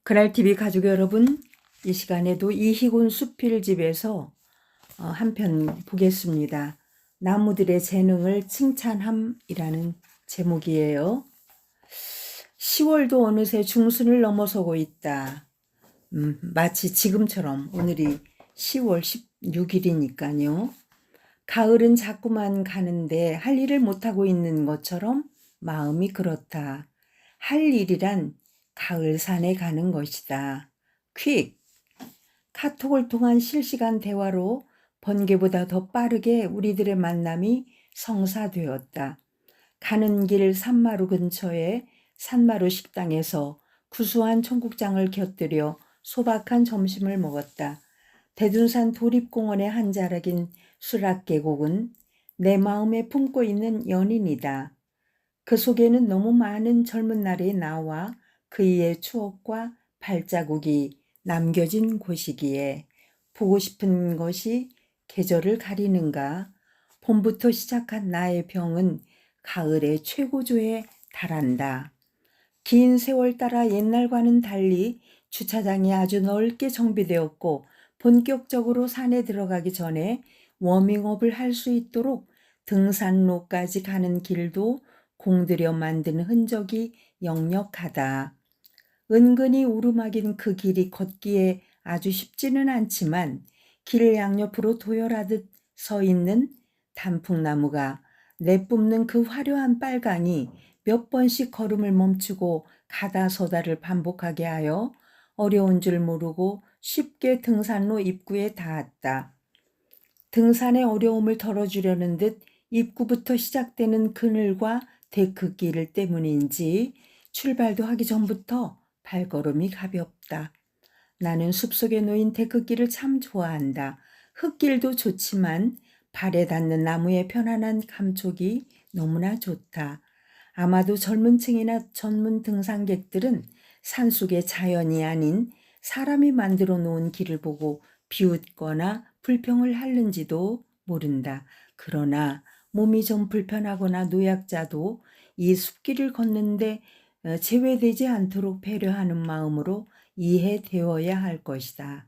그날TV 가족 여러분, 이 시간에도 이희곤 수필집에서 한 편 보겠습니다. 나무들의 재능을 칭찬함이라는 제목이에요. 10월도 어느새 중순을 넘어서고 있다. 마치 지금처럼 오늘이 10월 16일이니까요. 가을은 자꾸만 가는데 할 일을 못하고 있는 것처럼 마음이 그렇다. 할 일이란 가을 산에 가는 것이다. 퀵! 카톡을 통한 실시간 대화로 번개보다 더 빠르게 우리들의 만남이 성사되었다. 가는 길 산마루 근처에 산마루 식당에서 구수한 청국장을 곁들여 소박한 점심을 먹었다. 대둔산 도립공원의 한 자락인 수락계곡은 내 마음에 품고 있는 연인이다. 그 속에는 너무 많은 젊은 날의 나와 그이의 추억과 발자국이 남겨진 곳이기에 보고 싶은 것이 계절을 가리는가. 봄부터 시작한 나의 병은 가을의 최고조에 달한다. 긴 세월 따라 옛날과는 달리 주차장이 아주 넓게 정비되었고 본격적으로 산에 들어가기 전에 워밍업을 할 수 있도록 등산로까지 가는 길도 공들여 만든 흔적이 역력하다. 은근히 오르막인 그 길이 걷기에 아주 쉽지는 않지만 길 양옆으로 도열하듯 서 있는 단풍나무가 내뿜는 그 화려한 빨강이 몇 번씩 걸음을 멈추고 가다서다를 반복하게 하여 어려운 줄 모르고 쉽게 등산로 입구에 닿았다. 등산의 어려움을 덜어주려는 듯 입구부터 시작되는 그늘과 데크길 때문인지 출발도 하기 전부터 발걸음이 가볍다. 나는 숲속에 놓인 데크길을 참 좋아한다. 흙길도 좋지만 발에 닿는 나무의 편안한 감촉이 너무나 좋다. 아마도 젊은 층이나 전문 등산객들은 산속의 자연이 아닌 사람이 만들어 놓은 길을 보고 비웃거나 불평을 하는지도 모른다. 그러나 몸이 좀 불편하거나 노약자도 이 숲길을 걷는데 제외되지 않도록 배려하는 마음으로 이해되어야 할 것이다.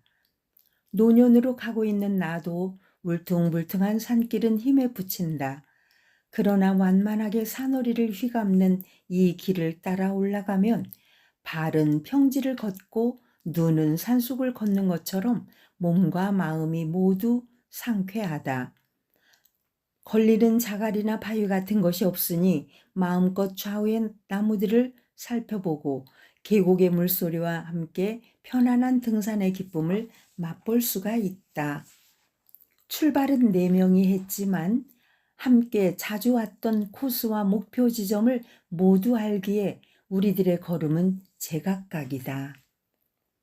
노년으로 가고 있는 나도 울퉁불퉁한 산길은 힘에 부친다. 그러나 완만하게 산허리를 휘감는 이 길을 따라 올라가면 발은 평지를 걷고 눈은 산속을 걷는 것처럼 몸과 마음이 모두 상쾌하다. 걸리는 자갈이나 바위 같은 것이 없으니 마음껏 좌우의 나무들을 살펴보고 계곡의 물소리와 함께 편안한 등산의 기쁨을 맛볼 수가 있다. 출발은 4명이 했지만 함께 자주 왔던 코스와 목표 지점을 모두 알기에 우리들의 걸음은 제각각이다.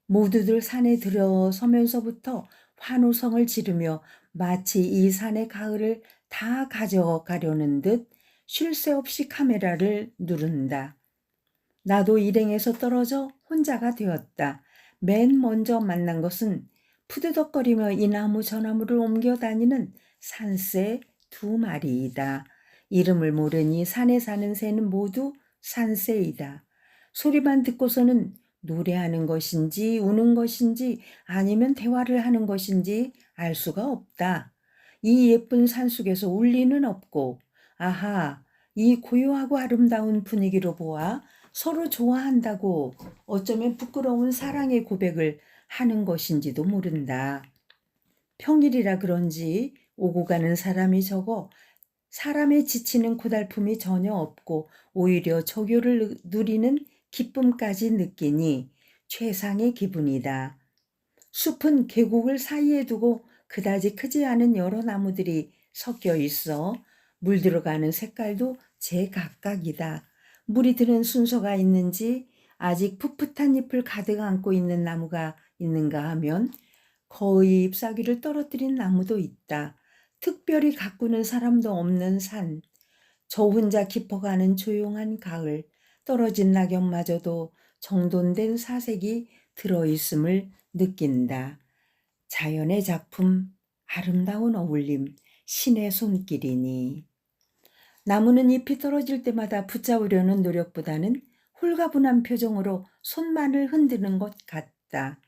모두들 산에 들어서면서부터 환호성을 지르며 마치 이 산의 가을을 다 가져가려는 듯 쉴 새 없이 카메라를 누른다. 나도 일행에서 떨어져 혼자가 되었다. 맨 먼저 만난 것은 푸드덕거리며 이 나무 저 나무를 옮겨 다니는 산새 2마리이다. 이름을 모르니 산에 사는 새는 모두 산새이다. 소리만 듣고서는 노래하는 것인지 우는 것인지 아니면 대화를 하는 것인지 알 수가 없다. 이 예쁜 산속에서 울 리는 없고, 아하, 이 고요하고 아름다운 분위기로 보아 서로 좋아한다고 어쩌면 부끄러운 사랑의 고백을 하는 것인지도 모른다. 평일이라 그런지 오고 가는 사람이 적어 사람의 지치는 고달픔이 전혀 없고 오히려 조교를 누리는 기쁨까지 느끼니 최상의 기분이다. 숲은 계곡을 사이에 두고 그다지 크지 않은 여러 나무들이 섞여 있어 물 들어가는 색깔도 제각각이다. 물이 드는 순서가 있는지 아직 풋풋한 잎을 가득 안고 있는 나무가 있는가 하면 거의 잎사귀를 떨어뜨린 나무도 있다. 특별히 가꾸는 사람도 없는 산, 저 혼자 깊어가는 조용한 가을, 떨어진 낙엽마저도 정돈된 사색이 들어있음을 느낀다. 자연의 작품, 아름다운 어울림, 신의 손길이니. 나무는 잎이 떨어질 때마다 붙잡으려는 노력보다는 홀가분한 표정으로 손만을 흔드는 것 같다.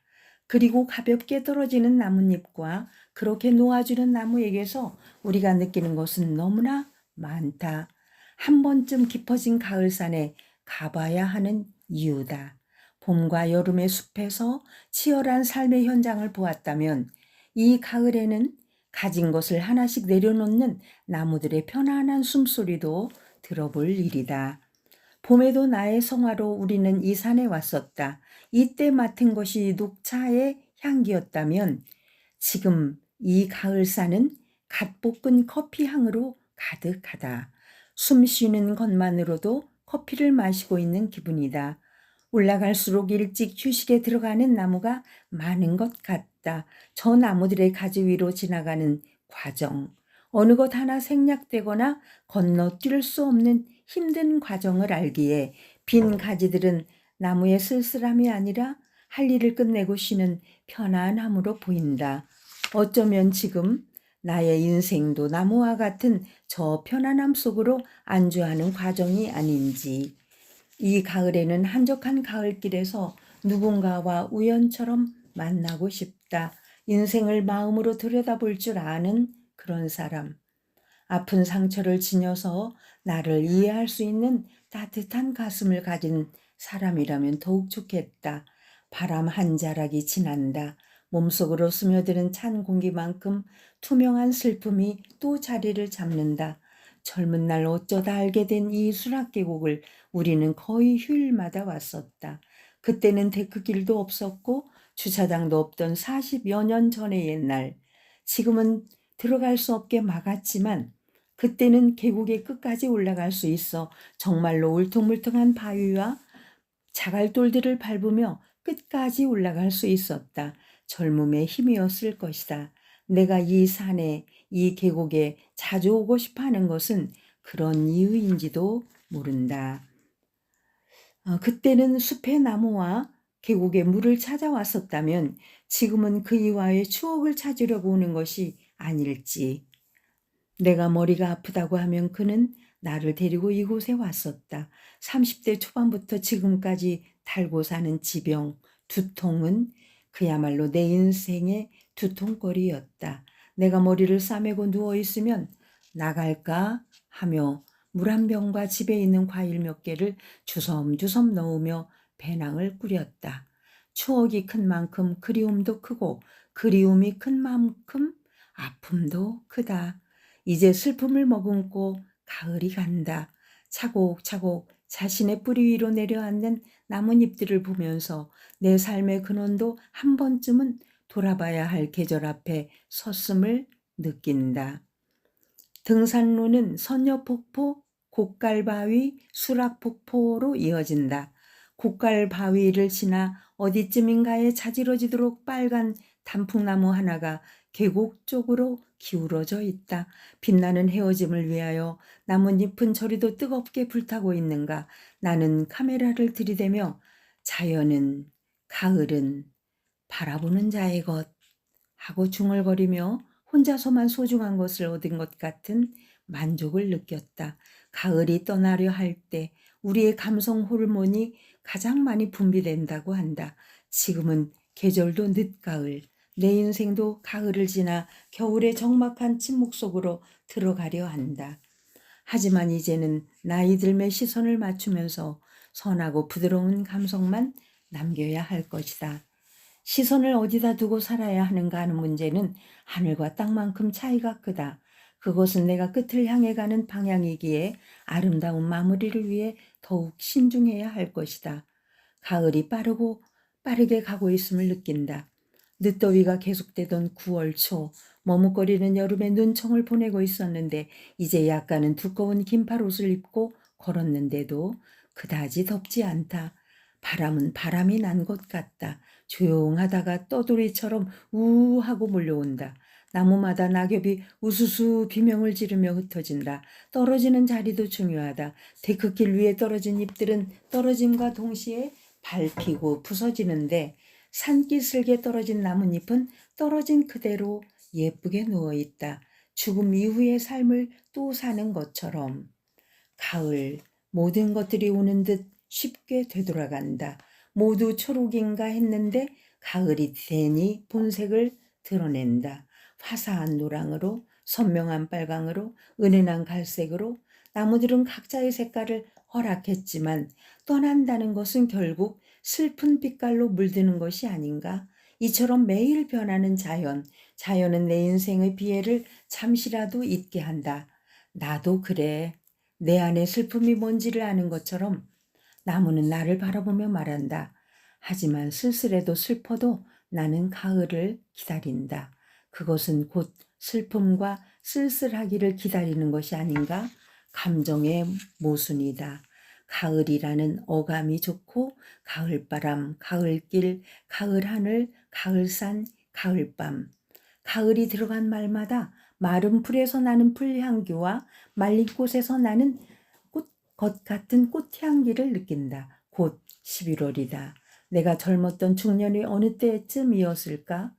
그리고 가볍게 떨어지는 나뭇잎과 그렇게 놓아주는 나무에게서 우리가 느끼는 것은 너무나 많다. 한 번쯤 깊어진 가을산에 가봐야 하는 이유다. 봄과 여름의 숲에서 치열한 삶의 현장을 보았다면 이 가을에는 가진 것을 하나씩 내려놓는 나무들의 편안한 숨소리도 들어볼 일이다. 봄에도 나의 성화로 우리는 이 산에 왔었다. 이때 맡은 것이 녹차의 향기였다면 지금 이 가을산은 갓 볶은 커피 향으로 가득하다. 숨 쉬는 것만으로도 커피를 마시고 있는 기분이다. 올라갈수록 일찍 휴식에 들어가는 나무가 많은 것 같다. 저 나무들의 가지 위로 지나가는 과정. 어느 것 하나 생략되거나 건너뛸 수 없는 힘든 과정을 알기에 빈 가지들은 나무의 쓸쓸함이 아니라 할 일을 끝내고 쉬는 편안함으로 보인다. 어쩌면 지금 나의 인생도 나무와 같은 저 편안함 속으로 안주하는 과정이 아닌지. 이 가을에는 한적한 가을길에서 누군가와 우연처럼 만나고 싶다. 인생을 마음으로 들여다볼 줄 아는 그런 사람. 아픈 상처를 지녀서 나를 이해할 수 있는 따뜻한 가슴을 가진 사람이라면 더욱 좋겠다. 바람 한 자락이 지난다. 몸속으로 스며드는 찬 공기만큼 투명한 슬픔이 또 자리를 잡는다. 젊은 날 어쩌다 알게 된 이 수락계곡을 우리는 거의 휴일마다 왔었다. 그때는 데크길도 없었고 주차장도 없던 40여 년 전의 옛날. 지금은 들어갈 수 없게 막았지만 그때는 계곡의 끝까지 올라갈 수 있어 정말로 울퉁불퉁한 바위와 자갈돌들을 밟으며 끝까지 올라갈 수 있었다. 젊음의 힘이었을 것이다. 내가 이 산에, 이 계곡에 자주 오고 싶어 하는 것은 그런 이유인지도 모른다. 그때는 숲의 나무와 계곡의 물을 찾아왔었다면 지금은 그 이와의 추억을 찾으려고 오는 것이 아닐지. 내가 머리가 아프다고 하면 그는 나를 데리고 이곳에 왔었다. 30대 초반부터 지금까지 달고 사는 지병, 두통은 그야말로 내 인생의 두통거리였다. 내가 머리를 싸매고 누워있으면 나갈까 하며 물 한 병과 집에 있는 과일 몇 개를 주섬주섬 넣으며 배낭을 꾸렸다. 추억이 큰 만큼 그리움도 크고 그리움이 큰 만큼 아픔도 크다. 이제 슬픔을 머금고 가을이 간다. 차곡차곡 자신의 뿌리 위로 내려앉는 나뭇잎들을 보면서 내 삶의 근원도 한 번쯤은 돌아봐야 할 계절 앞에 섰음을 느낀다. 등산로는 선녀폭포, 곡갈바위, 수락폭포로 이어진다. 곡갈바위를 지나 어디쯤인가에 자지러지도록 빨간 단풍나무 하나가 계곡 쪽으로 기울어져 있다. 빛나는 헤어짐을 위하여 나뭇잎은 저리도 뜨겁게 불타고 있는가. 나는 카메라를 들이대며 자연은, 가을은 바라보는 자의 것 하고 중얼거리며 혼자서만 소중한 것을 얻은 것 같은 만족을 느꼈다. 가을이 떠나려 할 때 우리의 감성 호르몬이 가장 많이 분비된다고 한다. 지금은 계절도 늦가을, 내 인생도 가을을 지나 겨울의 적막한 침묵 속으로 들어가려 한다. 하지만 이제는 나이 들매 시선을 맞추면서 선하고 부드러운 감성만 남겨야 할 것이다. 시선을 어디다 두고 살아야 하는가 하는 문제는 하늘과 땅만큼 차이가 크다. 그것은 내가 끝을 향해 가는 방향이기에 아름다운 마무리를 위해 더욱 신중해야 할 것이다. 가을이 빠르게 가고 있음을 느낀다. 늦더위가 계속되던 9월 초 머뭇거리는 여름의 눈청을 보내고 있었는데 이제 약간은 두꺼운 긴팔 옷을 입고 걸었는데도 그다지 덥지 않다. 바람은 바람이 난 것 같다. 조용하다가 떠돌이처럼 우하고 몰려온다. 나무마다 낙엽이 우수수 비명을 지르며 흩어진다. 떨어지는 자리도 중요하다. 데크길 위에 떨어진 잎들은 떨어짐과 동시에 밟히고 부서지는데 산기슭에 떨어진 나뭇잎은 떨어진 그대로 예쁘게 누워있다. 죽음 이후의 삶을 또 사는 것처럼. 가을, 모든 것들이 오는 듯 쉽게 되돌아간다. 모두 초록인가 했는데 가을이 되니 본색을 드러낸다. 화사한 노랑으로, 선명한 빨강으로, 은은한 갈색으로 나무들은 각자의 색깔을 허락했지만 떠난다는 것은 결국 슬픈 빛깔로 물드는 것이 아닌가? 이처럼 매일 변하는 자연은 내 인생의 비애를 잠시라도 잊게 한다. 나도 그래. 내 안에 슬픔이 뭔지를 아는 것처럼 나무는 나를 바라보며 말한다. 하지만 쓸쓸해도 슬퍼도 나는 가을을 기다린다. 그것은 곧 슬픔과 쓸쓸하기를 기다리는 것이 아닌가? 감정의 모순이다. 가을이라는 어감이 좋고 가을바람, 가을길, 가을하늘, 가을산, 가을밤. 가을이 들어간 말마다 마른 풀에서 나는 풀향기와 말린 꽃에서 나는 것 같은 꽃향기를 느낀다. 곧 11월이다. 내가 젊었던 중년의 어느 때쯤이었을까?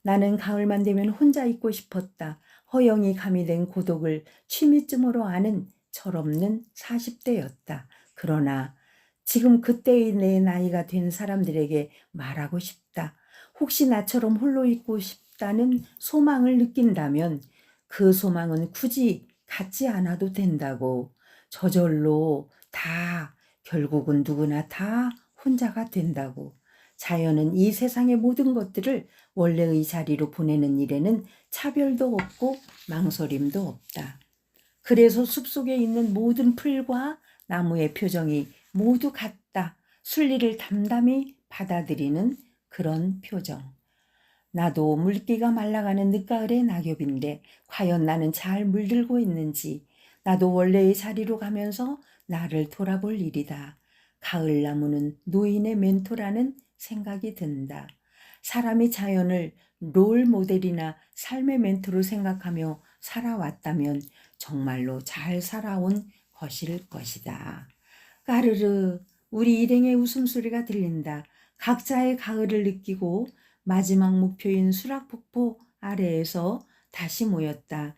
나는 가을만 되면 혼자 있고 싶었다. 허영이 가미된 고독을 취미쯤으로 아는 철없는 40대였다. 그러나 지금 그때의 내 나이가 된 사람들에게 말하고 싶다. 혹시 나처럼 홀로 있고 싶다는 소망을 느낀다면 그 소망은 굳이 갖지 않아도 된다고. 저절로 다 결국은 누구나 다 혼자가 된다고. 자연은 이 세상의 모든 것들을 원래의 자리로 보내는 일에는 차별도 없고 망설임도 없다. 그래서 숲속에 있는 모든 풀과 나무의 표정이 모두 같다. 순리를 담담히 받아들이는 그런 표정. 나도 물기가 말라가는 늦가을의 낙엽인데 과연 나는 잘 물들고 있는지, 나도 원래의 자리로 가면서 나를 돌아볼 일이다. 가을 나무는 노인의 멘토라는 생각이 든다. 사람이 자연을 롤 모델이나 삶의 멘토로 생각하며 살아왔다면 정말로 잘 살아온 것일 것이다. 까르르, 우리 일행의 웃음소리가 들린다. 각자의 가을을 느끼고 마지막 목표인 수락폭포 아래에서 다시 모였다.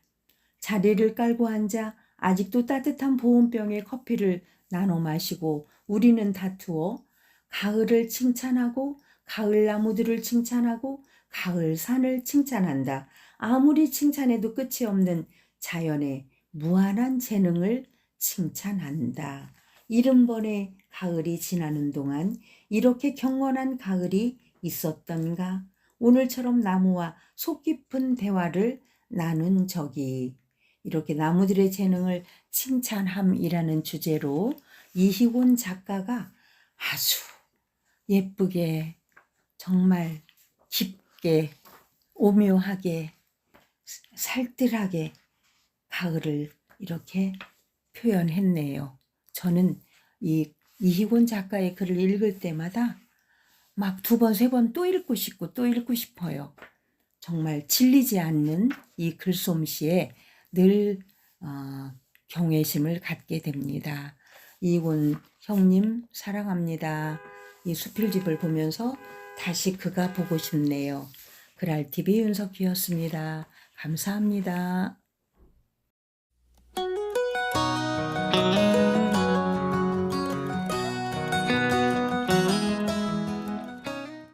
자리를 깔고 앉아 아직도 따뜻한 보온병에 커피를 나눠 마시고 우리는 다투어 가을을 칭찬하고 가을 나무들을 칭찬하고 가을 산을 칭찬한다. 아무리 칭찬해도 끝이 없는 자연의 무한한 재능을 칭찬한다. 70번의 가을이 지나는 동안 이렇게 경건한 가을이 있었던가? 오늘처럼 나무와 속 깊은 대화를 나눈 적이. 이렇게 나무들의 재능을 칭찬함이라는 주제로 이희곤 작가가 아주 예쁘게, 정말 깊게, 오묘하게, 살뜰하게 가을을 이렇게 표현했네요. 저는 이 이희곤 작가의 글을 읽을 때마다 막 2번, 3번 또 읽고 싶고 또 읽고 싶어요. 정말 질리지 않는 이 글솜씨에 늘 경외심을 갖게 됩니다. 이희곤 형님 사랑합니다. 이 수필집을 보면서 다시 그가 보고 싶네요. 그랄TV 윤석희였습니다. 감사합니다.